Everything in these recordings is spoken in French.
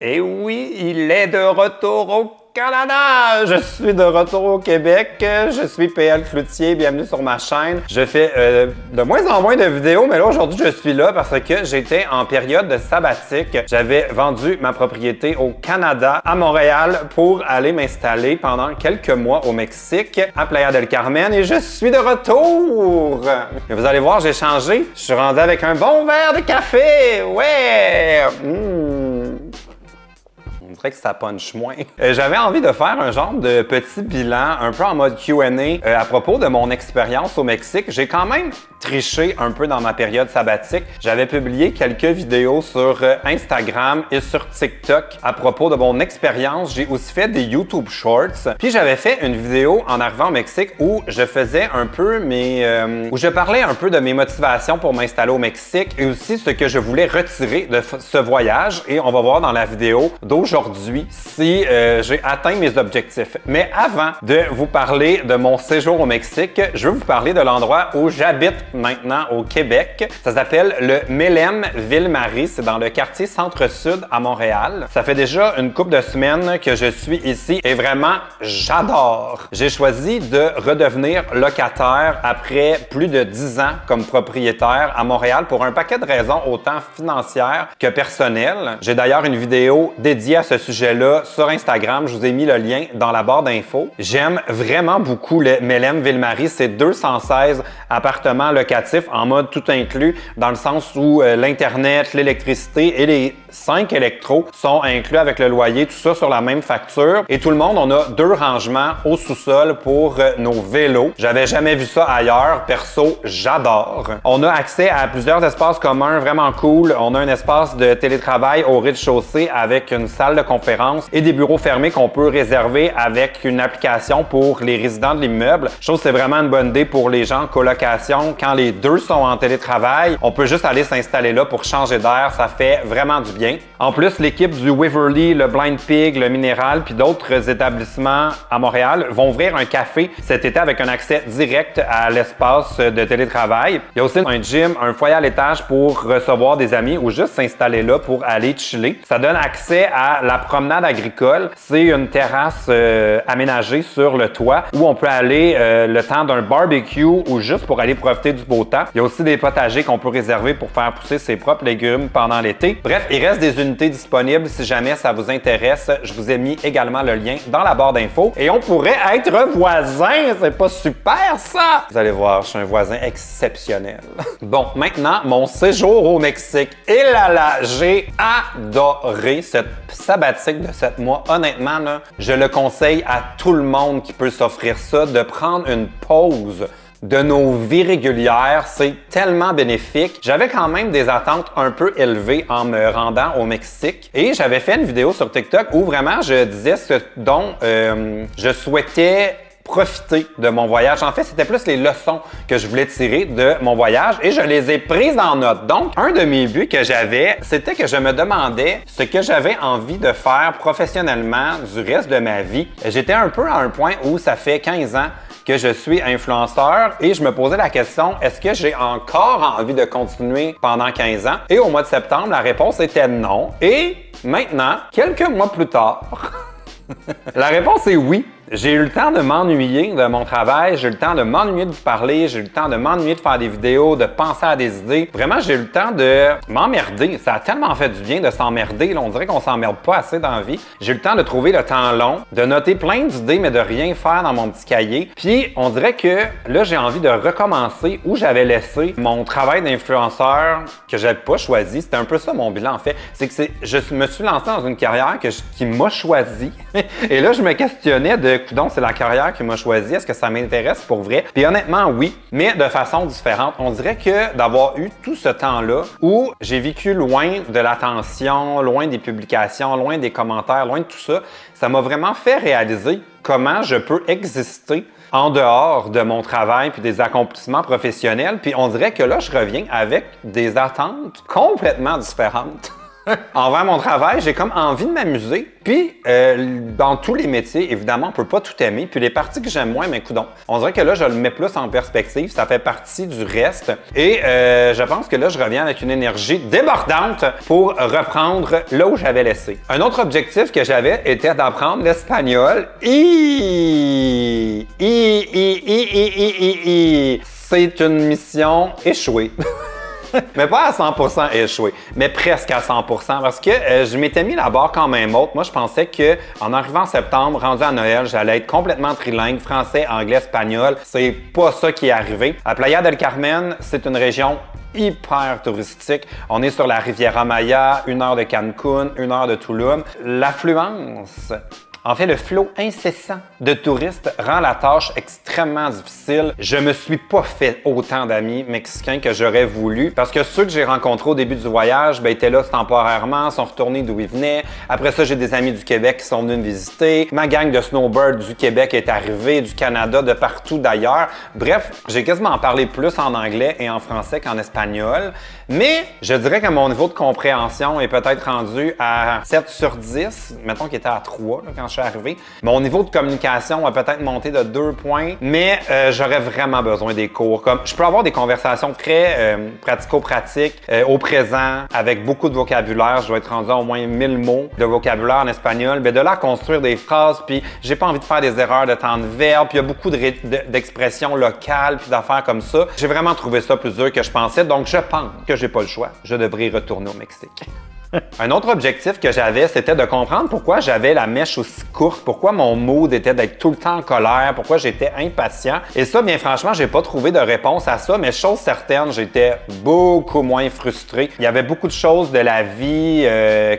Et oui, il est de retour au Canada! Je suis de retour au Québec. Je suis PL Cloutier. Bienvenue sur ma chaîne. Je fais de moins en moins de vidéos, mais là, aujourd'hui, je suis là parce que j'étais en période de sabbatique. J'avais vendu ma propriété au Canada, à Montréal, pour aller m'installer pendant quelques mois au Mexique, à Playa del Carmen, et je suis de retour! Et vous allez voir, j'ai changé. Je suis rendu avec un bon verre de café! Ouais! On dirait que ça punch moins. J'avais envie de faire un genre de petit bilan, un peu en mode Q&A à propos de mon expérience au Mexique. J'ai quand même triché un peu dans ma période sabbatique. J'avais publié quelques vidéos sur Instagram et sur TikTok à propos de mon expérience. J'ai aussi fait des YouTube Shorts. Puis j'avais fait une vidéo en arrivant au Mexique où je faisais un peu où je parlais un peu de mes motivations pour m'installer au Mexique et aussi ce que je voulais retirer de ce voyage. Et on va voir dans la vidéo d'aujourd'hui si j'ai atteint mes objectifs. Mais avant de vous parler de mon séjour au Mexique, je veux vous parler de l'endroit où j'habite maintenant au Québec. Ça s'appelle le Mélème Ville-Marie. C'est dans le quartier Centre-Sud à Montréal. Ça fait déjà une couple de semaines que je suis ici et vraiment, j'adore. J'ai choisi de redevenir locataire après plus de 10 ans comme propriétaire à Montréal pour un paquet de raisons autant financières que personnelles. J'ai d'ailleurs une vidéo dédiée à ce sujet-là sur Instagram. Je vous ai mis le lien dans la barre d'infos. J'aime vraiment beaucoup le Mélème Ville-Marie. C'est 216 appartements locatifs en mode tout inclus, dans le sens où l'Internet, l'électricité et les 5 électros sont inclus avec le loyer, tout ça sur la même facture. Et tout le monde, on a 2 rangements au sous-sol pour nos vélos. J'avais jamais vu ça ailleurs. Perso, j'adore. On a accès à plusieurs espaces communs vraiment cool. On a un espace de télétravail au rez-de-chaussée avec une salle de conférence et des bureaux fermés qu'on peut réserver avec une application pour les résidents de l'immeuble. Je trouve que c'est vraiment une bonne idée pour les gens en colocation. Quand les deux sont en télétravail, on peut juste aller s'installer là pour changer d'air. Ça fait vraiment du bien. En plus, l'équipe du Waverly, le Blind Pig, le Minéral puis d'autres établissements à Montréal vont ouvrir un café cet été avec un accès direct à l'espace de télétravail. Il y a aussi un gym, un foyer à l'étage pour recevoir des amis ou juste s'installer là pour aller chiller. Ça donne accès à la promenade agricole. C'est une terrasse aménagée sur le toit où on peut aller le temps d'un barbecue ou juste pour aller profiter du beau temps. Il y a aussi des potagers qu'on peut réserver pour faire pousser ses propres légumes pendant l'été. Bref, il reste des unités disponibles si jamais ça vous intéresse. Je vous ai mis également le lien dans la barre d'infos. Et on pourrait être voisins! C'est pas super ça? Vous allez voir, je suis un voisin exceptionnel. Bon, maintenant, mon séjour au Mexique. Et là, j'ai adoré cette sabbatique de 7 mois. Honnêtement, là, je le conseille à tout le monde qui peut s'offrir ça, de prendre une pause de nos vies régulières. C'est tellement bénéfique. J'avais quand même des attentes un peu élevées en me rendant au Mexique et j'avais fait une vidéo sur TikTok où vraiment je disais ce dont je souhaitais profiter de mon voyage. En fait, c'était plus les leçons que je voulais tirer de mon voyage et je les ai prises en note. Donc, un de mes buts que j'avais, c'était que je me demandais ce que j'avais envie de faire professionnellement du reste de ma vie. J'étais un peu à un point où ça fait 15 ans que je suis influenceur et je me posais la question, est-ce que j'ai encore envie de continuer pendant 15 ans? Et au mois de septembre, la réponse était non. Et maintenant, quelques mois plus tard, la réponse est oui. J'ai eu le temps de m'ennuyer de mon travail, j'ai eu le temps de m'ennuyer de vous parler, j'ai eu le temps de m'ennuyer de faire des vidéos, de penser à des idées. Vraiment, j'ai eu le temps de m'emmerder. Ça a tellement fait du bien de s'emmerder. On dirait qu'on s'emmerde pas assez dans la vie. J'ai eu le temps de trouver le temps long, de noter plein d'idées, mais de rien faire dans mon petit cahier. Puis, on dirait que là, j'ai envie de recommencer où j'avais laissé mon travail d'influenceur que j'avais pas choisi. C'était un peu ça mon bilan, en fait. C'est que je me suis lancé dans une carrière qui m'a choisi. Et là, je me questionnais de donc, c'est la carrière qui m'a choisi. Est-ce que ça m'intéresse pour vrai? Puis honnêtement, oui, mais de façon différente. On dirait que d'avoir eu tout ce temps-là où j'ai vécu loin de l'attention, loin des publications, loin des commentaires, loin de tout ça, ça m'a vraiment fait réaliser comment je peux exister en dehors de mon travail puis des accomplissements professionnels. Puis on dirait que là, je reviens avec des attentes complètement différentes. Envers mon travail, j'ai comme envie de m'amuser. Puis, dans tous les métiers, évidemment, on peut pas tout aimer. Puis les parties que j'aime moins, mais coudonc. On dirait que là, je le mets plus en perspective. Ça fait partie du reste. Et je pense que là, je reviens avec une énergie débordante pour reprendre là où j'avais laissé. Un autre objectif que j'avais était d'apprendre l'espagnol. C'est une mission échouée. Mais pas à 100% échoué, mais presque à 100% parce que je m'étais mis la barre quand même haute. Moi, je pensais qu'en arrivant en septembre, rendu à Noël, j'allais être complètement trilingue, français, anglais, espagnol. C'est pas ça qui est arrivé. À Playa del Carmen, c'est une région hyper touristique. On est sur la Riviera Maya, 1 heure de Cancun, 1 heure de Tulum. L'affluence, en fait, le flot incessant de touristes rend la tâche extrêmement difficile. Je me suis pas fait autant d'amis mexicains que j'aurais voulu parce que ceux que j'ai rencontrés au début du voyage étaient là temporairement, sont retournés d'où ils venaient. Après ça, j'ai des amis du Québec qui sont venus me visiter. Ma gang de snowbird du Québec est arrivée, du Canada, de partout d'ailleurs. Bref, j'ai quasiment parlé plus en anglais et en français qu'en espagnol. Mais je dirais que mon niveau de compréhension est peut-être rendu à 7 sur 10. Mettons qu'il était à 3 là, quand je suis arrivé. Mon niveau de communication a peut-être monté de 2 points, mais j'aurais vraiment besoin des cours. Comme, je peux avoir des conversations très pratico-pratiques au présent, avec beaucoup de vocabulaire. Je dois être rendu à au moins 1000 mots de vocabulaire en espagnol. Mais de là à construire des phrases, puis j'ai pas envie de faire des erreurs de temps de verbe, puis il y a beaucoup d'expressions locales, puis d'affaires comme ça. J'ai vraiment trouvé ça plus dur que je pensais, donc je pense que j'ai pas le choix. Je devrais y retourner au Mexique. Un autre objectif que j'avais, c'était de comprendre pourquoi j'avais la mèche aussi courte, pourquoi mon mood était d'être tout le temps en colère, pourquoi j'étais impatient. Et ça, bien franchement, j'ai pas trouvé de réponse à ça, mais chose certaine, j'étais beaucoup moins frustré. Il y avait beaucoup de choses de la vie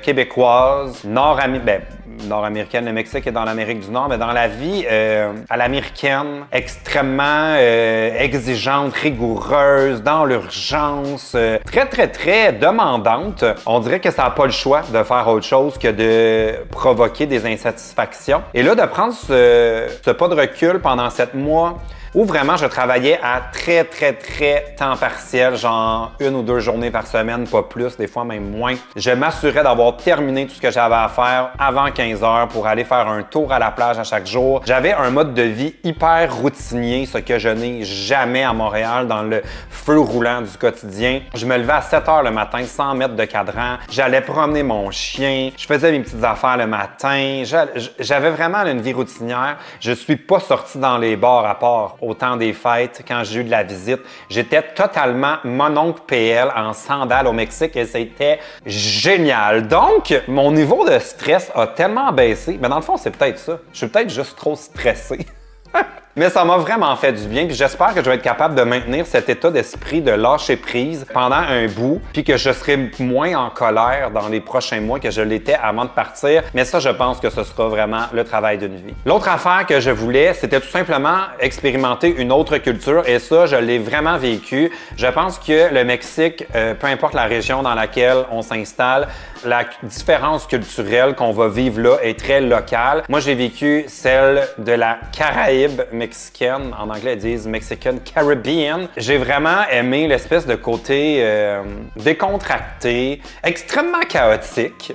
québécoise, nord-américaine, le Mexique est dans l'Amérique du Nord, mais dans la vie à l'américaine, extrêmement exigeante, rigoureuse, dans l'urgence, très demandante. On dirait que ça n'a pas le choix de faire autre chose que de provoquer des insatisfactions. Et là, de prendre ce pas de recul pendant 7 mois, où vraiment je travaillais à très temps partiel, genre 1 ou 2 journées par semaine, pas plus, des fois même moins. Je m'assurais d'avoir terminé tout ce que j'avais à faire avant 15 heures pour aller faire un tour à la plage à chaque jour. J'avais un mode de vie hyper routinier, ce que je n'ai jamais à Montréal dans le feu roulant du quotidien. Je me levais à 7 heures le matin, 100 mètres de cadran. J'allais promener mon chien. Je faisais mes petites affaires le matin. J'avais vraiment une vie routinière. Je suis pas sorti dans les bars à part au temps des fêtes, quand j'ai eu de la visite. J'étais totalement mon oncle PL en sandales au Mexique et c'était génial. Donc, mon niveau de stress a tellement baissé. Mais dans le fond, c'est peut-être ça. Je suis peut-être juste trop stressé. Mais ça m'a vraiment fait du bien, puis j'espère que je vais être capable de maintenir cet état d'esprit de lâcher prise pendant un bout, puis que je serai moins en colère dans les prochains mois que je l'étais avant de partir. Mais ça, je pense que ce sera vraiment le travail d'une vie. L'autre affaire que je voulais, c'était tout simplement expérimenter une autre culture, et ça, je l'ai vraiment vécu. Je pense que le Mexique, peu importe la région dans laquelle on s'installe, la différence culturelle qu'on va vivre là est très locale. Moi, j'ai vécu celle de la Caraïbe mexicaine. En anglais, ils disent Mexican Caribbean. J'ai vraiment aimé l'espèce de côté décontracté, extrêmement chaotique,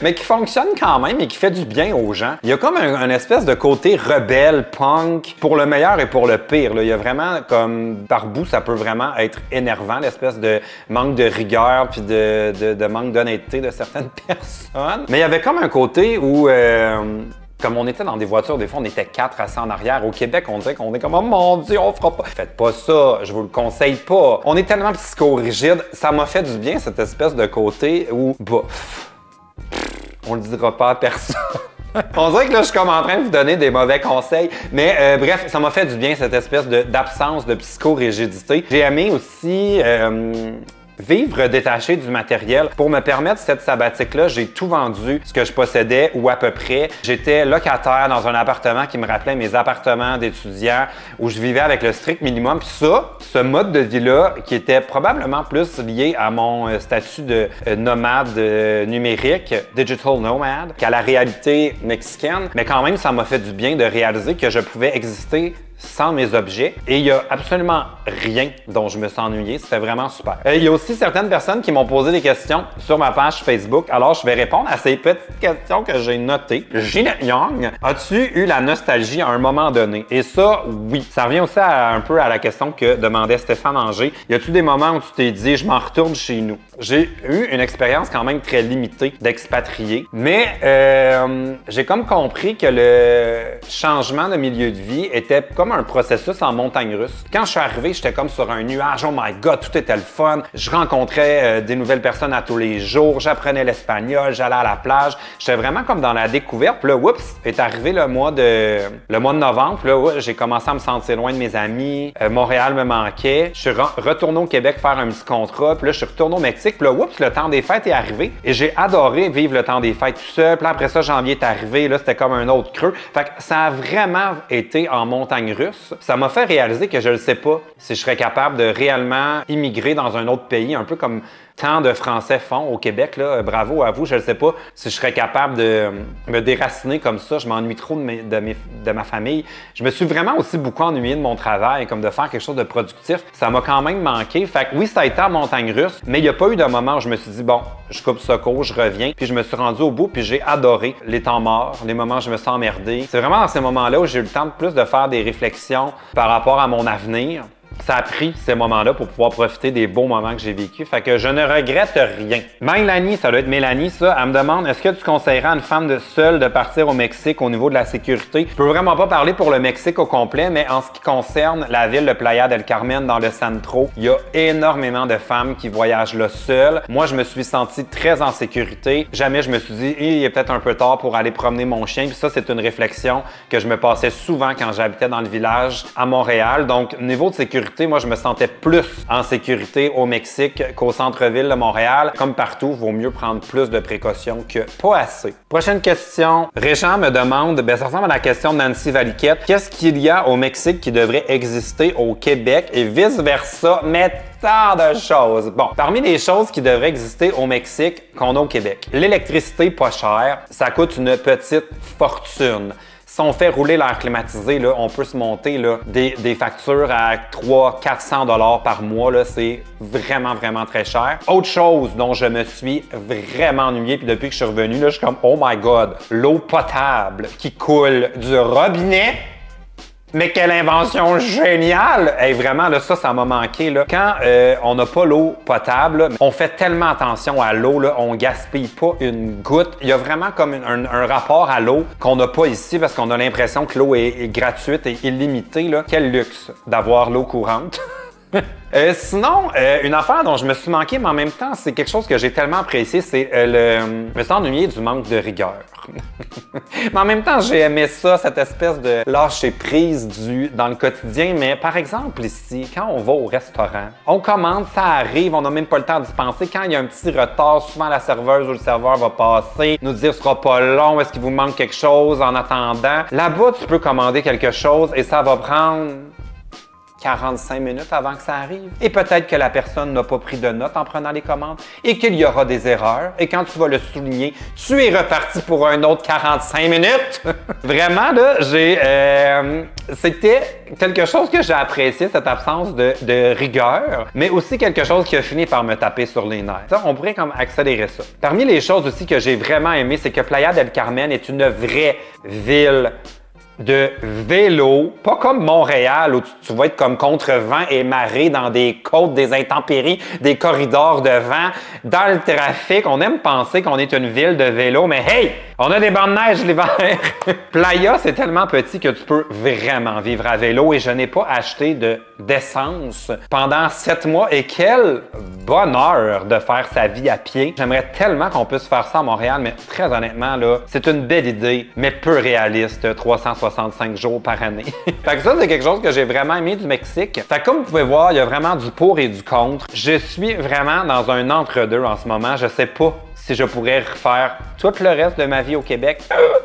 mais qui fonctionne quand même et qui fait du bien aux gens. Il y a comme un espèce de côté rebelle, punk, pour le meilleur et pour le pire. Là. Il y a vraiment comme, par bout, ça peut vraiment être énervant, l'espèce de manque de rigueur puis de manque d'honnêteté de certaines personnes. Mais il y avait comme un côté où comme on était dans des voitures, des fois on était 4 assis en arrière. Au Québec, on dirait qu'on est comme « Oh mon Dieu, on fera pas! » Faites pas ça, je vous le conseille pas. On est tellement psycho-rigide. Ça m'a fait du bien, cette espèce de côté où, bof, on le dira pas à personne. On dirait que là, je suis comme en train de vous donner des mauvais conseils. Mais bref, ça m'a fait du bien, cette espèce d'absence de psycho-rigidité. J'ai aimé aussi vivre détaché du matériel. Pour me permettre cette sabbatique-là, j'ai tout vendu ce que je possédais ou à peu près. J'étais locataire dans un appartement qui me rappelait mes appartements d'étudiants où je vivais avec le strict minimum. Puis ça, ce mode de vie-là, qui était probablement plus lié à mon statut de nomade numérique, digital nomad, qu'à la réalité mexicaine. Mais quand même, ça m'a fait du bien de réaliser que je pouvais exister sans mes objets et il y a absolument rien dont je me suis ennuyé. C'était vraiment super. Il y a aussi certaines personnes qui m'ont posé des questions sur ma page Facebook. Alors, je vais répondre à ces petites questions que j'ai notées. Ginette Young, as-tu eu la nostalgie à un moment donné? Et ça, oui. Ça revient aussi un peu à la question que demandait Stéphane Anger. Y a-tu des moments où tu t'es dit, je m'en retourne chez nous? J'ai eu une expérience quand même très limitée d'expatrié, mais j'ai comme compris que le changement de milieu de vie était comme un processus en montagne russe. Quand je suis arrivé, j'étais comme sur un nuage. Oh my God, tout était le fun. Je rencontrais des nouvelles personnes à tous les jours. J'apprenais l'espagnol, j'allais à la plage. J'étais vraiment comme dans la découverte. Puis là, oups, est arrivé le mois de novembre. Puis là, j'ai commencé à me sentir loin de mes amis. Montréal me manquait. Je suis retourné au Québec faire un petit contrat. Puis là, je suis retourné au Mexique. Puis là, oups, le temps des fêtes est arrivé. Et j'ai adoré vivre le temps des fêtes tout seul. Puis là, après ça, janvier est arrivé. Là, c'était comme un autre creux. Fait que ça a vraiment été en montagne russe. Ça m'a fait réaliser que je ne sais pas si je serais capable de réellement immigrer dans un autre pays, un peu comme tant de Français font au Québec. Là. Bravo à vous. Je ne sais pas si je serais capable de me déraciner comme ça. Je m'ennuie trop de ma famille. Je me suis vraiment aussi beaucoup ennuyé de mon travail, comme de faire quelque chose de productif. Ça m'a quand même manqué. Fait que oui, ça a été en montagne russe, mais il n'y a pas eu de moment où je me suis dit, bon, je coupe ce cours, je reviens. Puis je me suis rendu au bout, puis j'ai adoré les temps morts, les moments où je me sens emmerdé. C'est vraiment dans ces moments-là où j'ai eu le temps de plus de faire des réflexions par rapport à mon avenir. Ça a pris ces moments-là pour pouvoir profiter des beaux moments que j'ai vécus. Fait que je ne regrette rien. Mélanie, ça doit être Mélanie, ça, elle me demande, est-ce que tu conseillerais à une femme seule de partir au Mexique au niveau de la sécurité? Je peux vraiment pas parler pour le Mexique au complet, mais en ce qui concerne la ville de Playa del Carmen dans le Centro, il y a énormément de femmes qui voyagent là seules. Moi, je me suis senti très en sécurité. Jamais je me suis dit, il est peut-être un peu tard pour aller promener mon chien. Puis ça, c'est une réflexion que je me passais souvent quand j'habitais dans le village à Montréal. Donc, niveau de sécurité, moi, je me sentais plus en sécurité au Mexique qu'au centre-ville de Montréal. Comme partout, il vaut mieux prendre plus de précautions que pas assez. Prochaine question. Régent me demande, ça ressemble à la question de Nancy Valiquette. Qu'est-ce qu'il y a au Mexique qui devrait exister au Québec et vice-versa? Mais tant de choses. Bon, parmi les choses qui devraient exister au Mexique qu'on a au Québec, l'électricité pas chère, ça coûte une petite fortune. Si on fait rouler l'air climatisé, là, on peut se monter là, des factures à 300-400 $ par mois. C'est vraiment, vraiment très cher. Autre chose dont je me suis vraiment ennuyé, puis depuis que je suis revenu, là, je suis comme « Oh my God! » L'eau potable qui coule du robinet. Mais quelle invention géniale! Hey, vraiment, là, ça m'a manqué. Là. Quand on n'a pas l'eau potable, là, on fait tellement attention à l'eau, on gaspille pas une goutte. Il y a vraiment comme un rapport à l'eau qu'on n'a pas ici parce qu'on a l'impression que l'eau est gratuite et illimitée. Là. Quel luxe d'avoir l'eau courante! Sinon, une affaire dont je me suis manqué, mais en même temps, c'est quelque chose que j'ai tellement apprécié, c'est je me suis ennuyé du manque de rigueur. Mais en même temps, j'ai aimé ça, cette espèce de lâcher prise dans le quotidien. Mais par exemple, ici, quand on va au restaurant, on commande, ça arrive, on n'a même pas le temps d'y penser. Quand il y a un petit retard, souvent la serveuse ou le serveur va passer, nous dire « ce sera pas long, est-ce qu'il vous manque quelque chose en attendant? » Là-bas, tu peux commander quelque chose et ça va prendre 45 minutes avant que ça arrive. Et peut-être que la personne n'a pas pris de notes en prenant les commandes et qu'il y aura des erreurs. Et quand tu vas le souligner, tu es reparti pour un autre 45 minutes. Vraiment, là, c'était quelque chose que j'ai apprécié, cette absence de rigueur, mais aussi quelque chose qui a fini par me taper sur les nerfs. Ça, on pourrait comme accélérer ça. Parmi les choses aussi que j'ai vraiment aimé, c'est que Playa del Carmen est une vraie ville de vélo, pas comme Montréal où tu vas être comme contre vent et marée dans des côtes, des intempéries, des corridors de vent, dans le trafic. On aime penser qu'on est une ville de vélo, mais hey, on a des bancs de neige l'hiver. Playa, c'est tellement petit que tu peux vraiment vivre à vélo et je n'ai pas acheté d'essence pendant 7 mois et quel bonheur de faire sa vie à pied. J'aimerais tellement qu'on puisse faire ça à Montréal, mais très honnêtement, là, c'est une belle idée, mais peu réaliste, 365 jours par année. Fait que ça, c'est quelque chose que j'ai vraiment aimé du Mexique. Fait que comme vous pouvez voir, il y a vraiment du pour et du contre. Je suis vraiment dans un entre-deux en ce moment. Je sais pas si je pourrais refaire tout le reste de ma vie au Québec.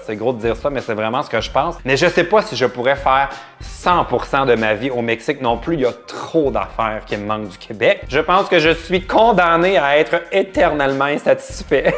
C'est gros de dire ça, mais c'est vraiment ce que je pense. Mais je sais pas si je pourrais faire 100% de ma vie au Mexique non plus. Il y a trop d'affaires qui me manquent du Québec. Je pense que je suis condamné à être éternellement insatisfait.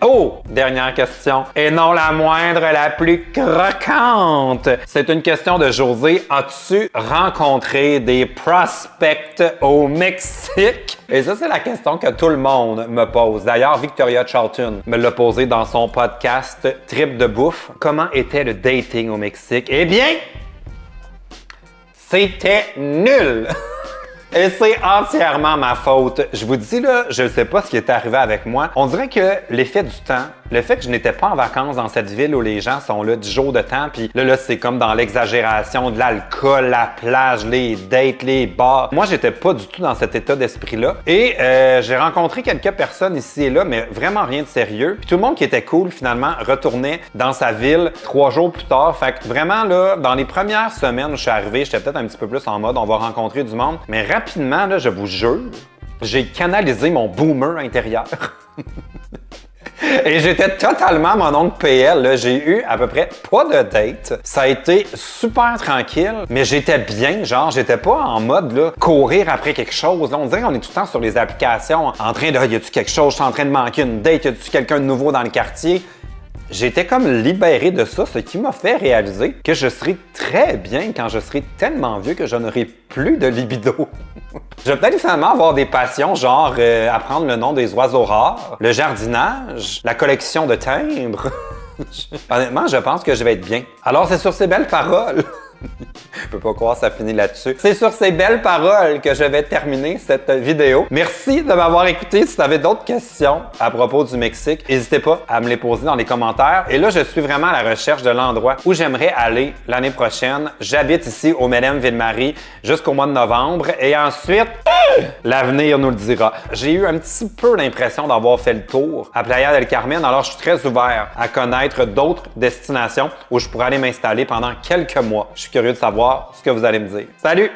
Oh! Dernière question. Et non la moindre, la plus croquante. C'est une question de José. As-tu rencontré des prospects au Mexique? Et ça, c'est la question que tout le monde me pose. D'ailleurs, Victoria Charlton me l'a posé dans son podcast Trip de bouffe. Comment était le dating au Mexique? Eh bien, c'était nul! Et c'est entièrement ma faute. Je vous dis là, je ne sais pas ce qui est arrivé avec moi. On dirait que l'effet du temps, le fait que je n'étais pas en vacances dans cette ville où les gens sont là 10 jours de temps, puis là c'est comme dans l'exagération de l'alcool, la plage, les dates, les bars. Moi, j'étais pas du tout dans cet état d'esprit-là. Et j'ai rencontré quelques personnes ici et là, mais vraiment rien de sérieux. Puis tout le monde qui était cool, finalement, retournait dans sa ville 3 jours plus tard. Fait que vraiment, là, dans les premières semaines où je suis arrivé, j'étais peut-être un petit peu plus en mode on va rencontrer du monde. Mais rapidement, là, je vous jure, j'ai canalisé mon boomer intérieur. Et j'étais totalement mon oncle PL. J'ai eu à peu près pas de date. Ça a été super tranquille, mais j'étais bien. Genre, j'étais pas en mode là, courir après quelque chose. Là, on dirait qu'on est tout le temps sur les applications en train de « y a-tu quelque chose? Je suis en train de manquer une date. Y a-tu quelqu'un de nouveau dans le quartier? » J'étais comme libéré de ça, ce qui m'a fait réaliser que je serai très bien quand je serai tellement vieux que je n'aurai plus de libido. Je vais peut-être finalement avoir des passions, genre apprendre le nom des oiseaux rares, le jardinage, la collection de timbres. Honnêtement, je pense que je vais être bien. Alors, c'est sur ces belles paroles. Je peux pas croire que ça finit là-dessus. C'est sur ces belles paroles que je vais terminer cette vidéo. Merci de m'avoir écouté. Si tu avais d'autres questions à propos du Mexique, n'hésitez pas à me les poser dans les commentaires. Et là, je suis vraiment à la recherche de l'endroit où j'aimerais aller l'année prochaine. J'habite ici au Medem Ville-Marie jusqu'au mois de novembre. Et ensuite, l'avenir nous le dira. J'ai eu un petit peu l'impression d'avoir fait le tour à Playa del Carmen. Alors, je suis très ouvert à connaître d'autres destinations où je pourrais aller m'installer pendant quelques mois. Je suis curieux de savoir ce que vous allez me dire. Salut!